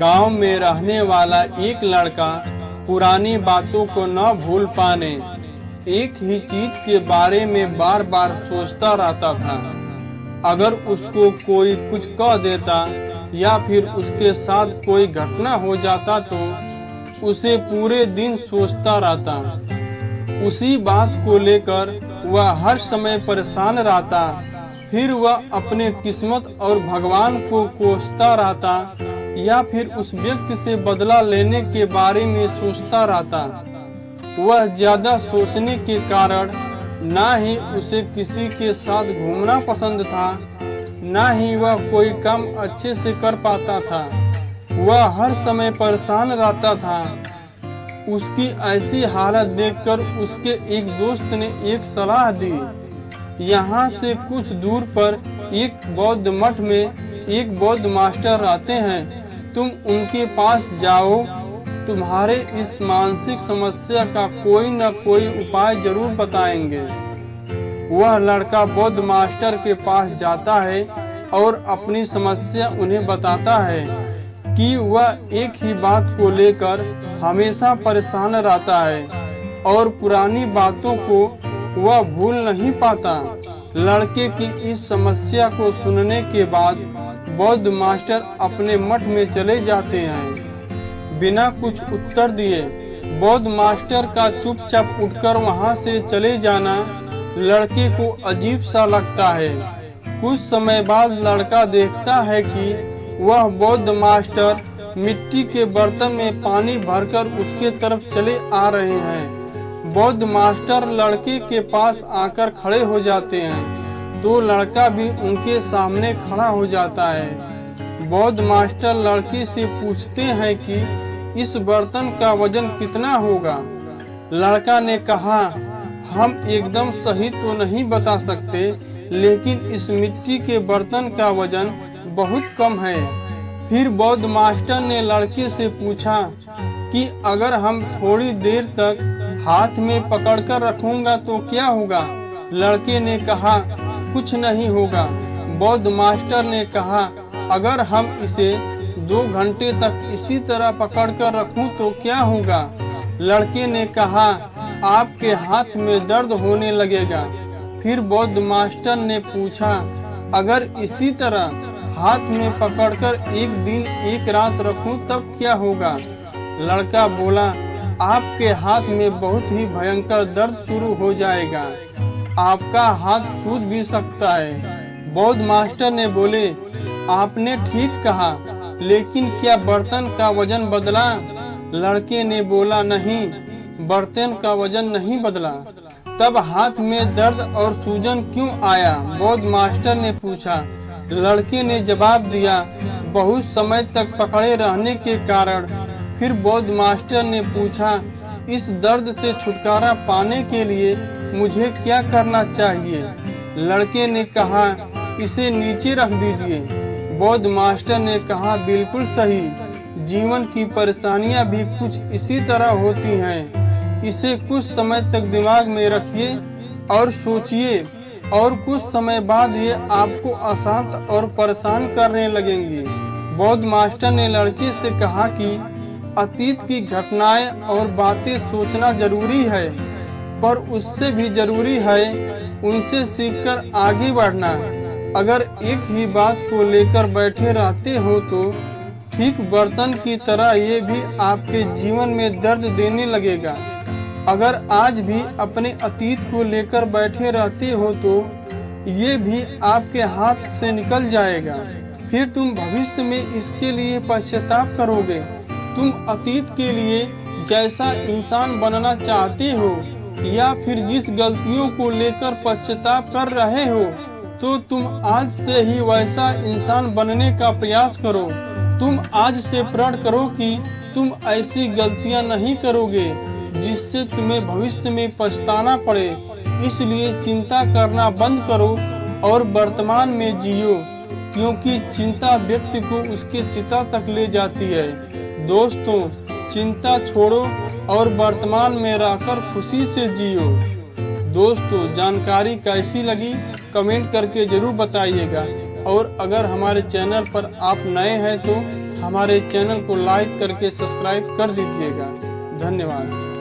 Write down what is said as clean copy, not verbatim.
गांव में रहने वाला एक लड़का पुरानी बातों को न भूल पाने एक ही चीज के बारे में बार बार सोचता रहता था। अगर उसको कोई कुछ कह देता या फिर उसके साथ कोई घटना हो जाता तो उसे पूरे दिन सोचता रहता। उसी बात को लेकर वह हर समय परेशान रहता। फिर वह अपने किस्मत और भगवान को कोसता रहता या फिर उस व्यक्ति से बदला लेने के बारे में सोचता रहता। वह ज्यादा सोचने के कारण ना ही उसे किसी के साथ घूमना पसंद था, ना ही वह कोई काम अच्छे से कर पाता था। वह हर समय परेशान रहता था। उसकी ऐसी हालत देखकर उसके एक दोस्त ने एक सलाह दी। यहाँ से कुछ दूर पर एक बौद्ध मठ में एक बौद्ध मास्टर रहते हैं, तुम उनके पास जाओ, तुम्हारे इस मानसिक समस्या का कोई न कोई उपाय जरूर बताएंगे। वह लड़का बौद्ध मास्टर के पास जाता है और अपनी समस्या उन्हें बताता है कि वह एक ही बात को लेकर हमेशा परेशान रहता है और पुरानी बातों को वह भूल नहीं पाता। लड़के की इस समस्या को सुनने के बाद बौद्ध मास्टर अपने मठ में चले जाते हैं। बिना कुछ उत्तर दिए बौद्ध मास्टर का चुपचाप उठकर वहां से चले जाना लड़के को अजीब सा लगता है। कुछ समय बाद लड़का देखता है कि वह बौद्ध मास्टर मिट्टी के बर्तन में पानी भरकर उसके तरफ चले आ रहे हैं। बौद्ध मास्टर लड़के के पास आकर खड़े हो जाते हैं तो लड़का भी उनके सामने खड़ा हो जाता है। बौद्ध मास्टर लड़के से पूछते हैं कि इस बर्तन का वजन कितना होगा। लड़का ने कहा, हम एकदम सही तो नहीं बता सकते, लेकिन इस मिट्टी के बर्तन का वजन बहुत कम है। फिर बौद्ध मास्टर ने लड़के से पूछा कि अगर हम थोड़ी देर तक हाथ में पकड़कर रखूंगा तो क्या होगा। लड़के ने कहा, कुछ नहीं होगा। बौद्ध मास्टर ने कहा, अगर हम इसे 2 घंटे तक इसी तरह पकड़कर रखूं तो क्या होगा। लड़के ने कहा, आपके हाथ में दर्द होने लगेगा। फिर बौद्ध मास्टर ने पूछा, अगर इसी तरह हाथ में पकड़कर 1 दिन 1 रात रखूं तब क्या होगा। लड़का बोला, आपके हाथ में बहुत ही भयंकर दर्द शुरू हो जाएगा, आपका हाथ सूज भी सकता है। बौद्ध मास्टर ने बोले, आपने ठीक कहा, लेकिन क्या बर्तन का वजन बदला। लड़के ने बोला, नहीं, बर्तन का वजन नहीं बदला। तब हाथ में दर्द और सूजन क्यों आया। बौद्ध मास्टर ने पूछा। लड़के ने जवाब दिया, बहुत समय तक पकड़े रहने के कारण। फिर बौद्ध मास्टर ने पूछा, इस दर्द से छुटकारा पाने के लिए मुझे क्या करना चाहिए। लड़के ने कहा, इसे नीचे रख दीजिए। बौद्ध मास्टर ने कहा, बिल्कुल सही, जीवन की परेशानियां भी कुछ इसी तरह होती हैं। इसे कुछ समय तक दिमाग में रखिए और सोचिए, और कुछ समय बाद ये आपको अशांत और परेशान करने लगेंगी। बौद्ध मास्टर ने लड़के से कहा कि अतीत की घटनाएं और बातें सोचना जरूरी है, पर उससे भी जरूरी है उनसे सीखकर आगे बढ़ना। अगर एक ही बात को लेकर बैठे रहते हो तो ठीक बर्तन की तरह ये भी आपके जीवन में दर्द देने लगेगा। अगर आज भी अपने अतीत को लेकर बैठे रहते हो तो ये भी आपके हाथ से निकल जाएगा। फिर तुम भविष्य में इसके लिए पश्चाताप करोगे। तुम अतीत के लिए जैसा इंसान बनना चाहते हो या फिर जिस गलतियों को लेकर पश्चाताप कर रहे हो, तो तुम आज से ही वैसा इंसान बनने का प्रयास करो। तुम आज से प्रण करो कि तुम ऐसी गलतियां नहीं करोगे जिससे तुम्हें भविष्य में पछताना पड़े। इसलिए चिंता करना बंद करो और वर्तमान में जियो, क्योंकि चिंता व्यक्ति को उसके चिता तक ले जाती है। दोस्तों, चिंता छोड़ो और वर्तमान में रहकर खुशी से जियो। दोस्तों, जानकारी कैसी लगी कमेंट करके ज़रूर बताइएगा, और अगर हमारे चैनल पर आप नए हैं तो हमारे चैनल को लाइक करके सब्सक्राइब कर दीजिएगा। धन्यवाद।